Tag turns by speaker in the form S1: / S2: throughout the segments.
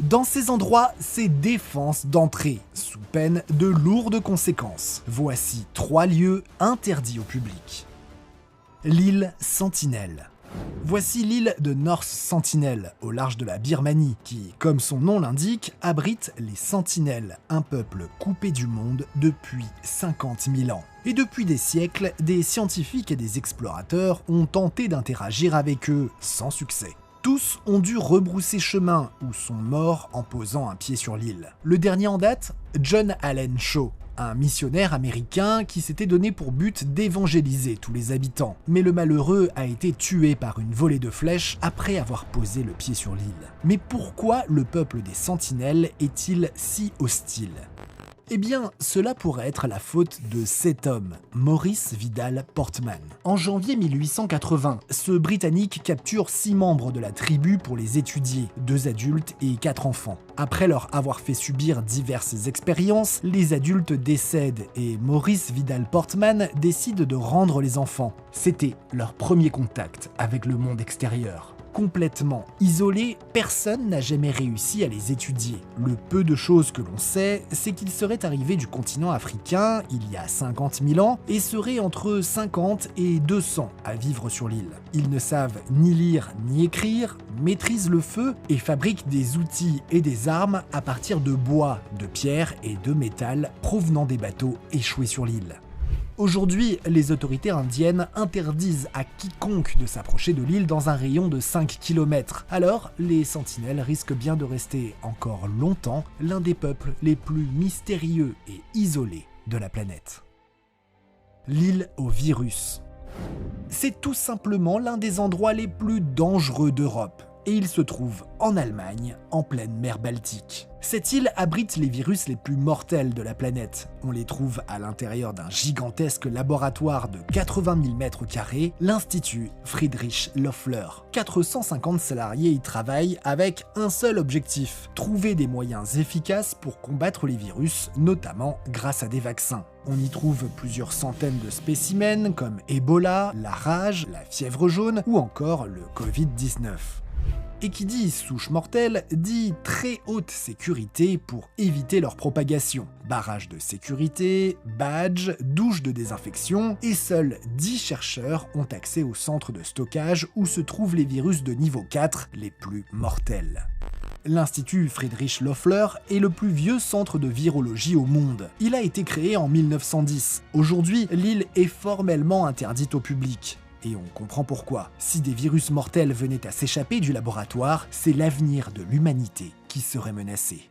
S1: Dans ces endroits, c'est défense d'entrée, sous peine de lourdes conséquences. Voici 3 lieux interdits au public. L'île Sentinelle. Voici l'île de North Sentinel, au large de la Birmanie, qui, comme son nom l'indique, abrite les Sentinelles, un peuple coupé du monde depuis 50 000 ans. Et depuis des siècles, des scientifiques et des explorateurs ont tenté d'interagir avec eux, sans succès. Tous ont dû rebrousser chemin ou sont morts en posant un pied sur l'île. Le dernier en date, John Allen Shaw, un missionnaire américain qui s'était donné pour but d'évangéliser tous les habitants. Mais le malheureux a été tué par une volée de flèches après avoir posé le pied sur l'île. Mais pourquoi le peuple des Sentinelles est-il si hostile ? Eh bien, cela pourrait être la faute de cet homme, Maurice Vidal Portman. En janvier 1880, ce Britannique capture 6 membres de la tribu pour les étudier, 2 adultes et 4 enfants. Après leur avoir fait subir diverses expériences, les adultes décèdent et Maurice Vidal Portman décide de rendre les enfants. C'était leur premier contact avec le monde extérieur. Complètement isolés, personne n'a jamais réussi à les étudier. Le peu de choses que l'on sait, c'est qu'ils seraient arrivés du continent africain il y a 50 000 ans et seraient entre 50 et 200 à vivre sur l'île. Ils ne savent ni lire ni écrire, maîtrisent le feu et fabriquent des outils et des armes à partir de bois, de pierre et de métal provenant des bateaux échoués sur l'île. Aujourd'hui, les autorités indiennes interdisent à quiconque de s'approcher de l'île dans un rayon de 5 km. Alors, les Sentinelles risquent bien de rester encore longtemps l'un des peuples les plus mystérieux et isolés de la planète. L'île au virus. C'est tout simplement l'un des endroits les plus dangereux d'Europe. Et il se trouve en Allemagne, en pleine mer Baltique. Cette île abrite les virus les plus mortels de la planète. On les trouve à l'intérieur d'un gigantesque laboratoire de 80 000 m², l'Institut Friedrich Loeffler. 450 salariés y travaillent avec un seul objectif, trouver des moyens efficaces pour combattre les virus, notamment grâce à des vaccins. On y trouve plusieurs centaines de spécimens comme Ebola, la rage, la fièvre jaune ou encore le Covid-19. Et qui dit souche mortelle, dit très haute sécurité pour éviter leur propagation. Barrage de sécurité, badge, douche de désinfection, et seuls 10 chercheurs ont accès au centre de stockage où se trouvent les virus de niveau 4 les plus mortels. L'Institut Friedrich Loeffler est le plus vieux centre de virologie au monde. Il a été créé en 1910. Aujourd'hui, l'île est formellement interdite au public. Et on comprend pourquoi. Si des virus mortels venaient à s'échapper du laboratoire, c'est l'avenir de l'humanité qui serait menacé.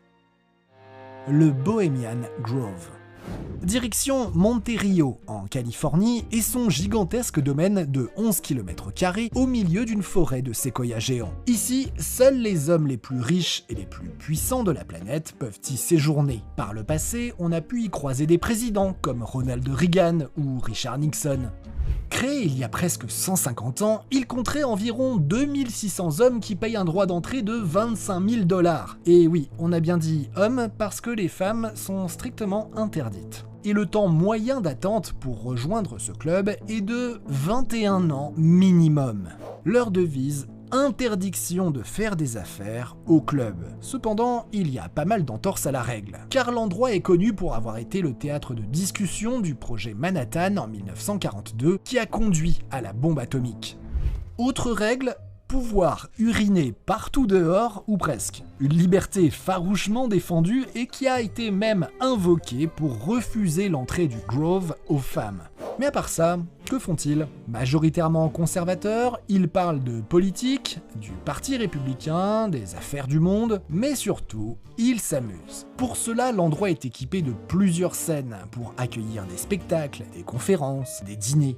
S1: Le Bohemian Grove. Direction Monte Rio, en Californie, et son gigantesque domaine de 11 km² au milieu d'une forêt de séquoias géants. Ici, seuls les hommes les plus riches et les plus puissants de la planète peuvent y séjourner. Par le passé, on a pu y croiser des présidents comme Ronald Reagan ou Richard Nixon. Créé il y a presque 150 ans, il compterait environ 2600 hommes qui payent un droit d'entrée de 25 000 $. Et oui, on a bien dit hommes parce que les femmes sont strictement interdites. Et le temps moyen d'attente pour rejoindre ce club est de 21 ans minimum. Leur devise: interdiction de faire des affaires au club. Cependant, il y a pas mal d'entorses à la règle, car l'endroit est connu pour avoir été le théâtre de discussion du projet Manhattan en 1942 qui a conduit à la bombe atomique. Autre règle: pouvoir uriner partout dehors, ou presque. Une liberté farouchement défendue et qui a été même invoquée pour refuser l'entrée du Grove aux femmes. Mais à part ça, que font-ils? Majoritairement conservateurs, ils parlent de politique, du parti républicain, des affaires du monde, mais surtout, ils s'amusent. Pour cela, l'endroit est équipé de plusieurs scènes pour accueillir des spectacles, des conférences, des dîners.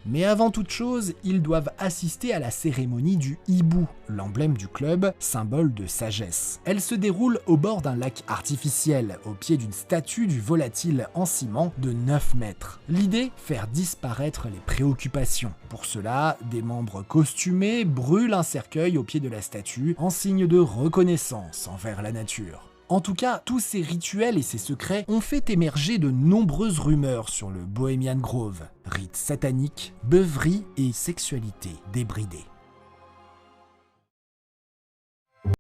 S1: Mais avant toute chose, ils doivent assister à la cérémonie du hibou, l'emblème du club, symbole de sagesse. Elle se déroule au bord d'un lac artificiel, au pied d'une statue du volatile en ciment de 9 mètres. L'idée, faire disparaître les préoccupations. Pour cela, des membres costumés brûlent un cercueil au pied de la statue en signe de reconnaissance envers la nature. En tout cas, tous ces rituels et ces secrets ont fait émerger de nombreuses rumeurs sur le Bohemian Grove. Rites sataniques, beuveries et sexualité débridée.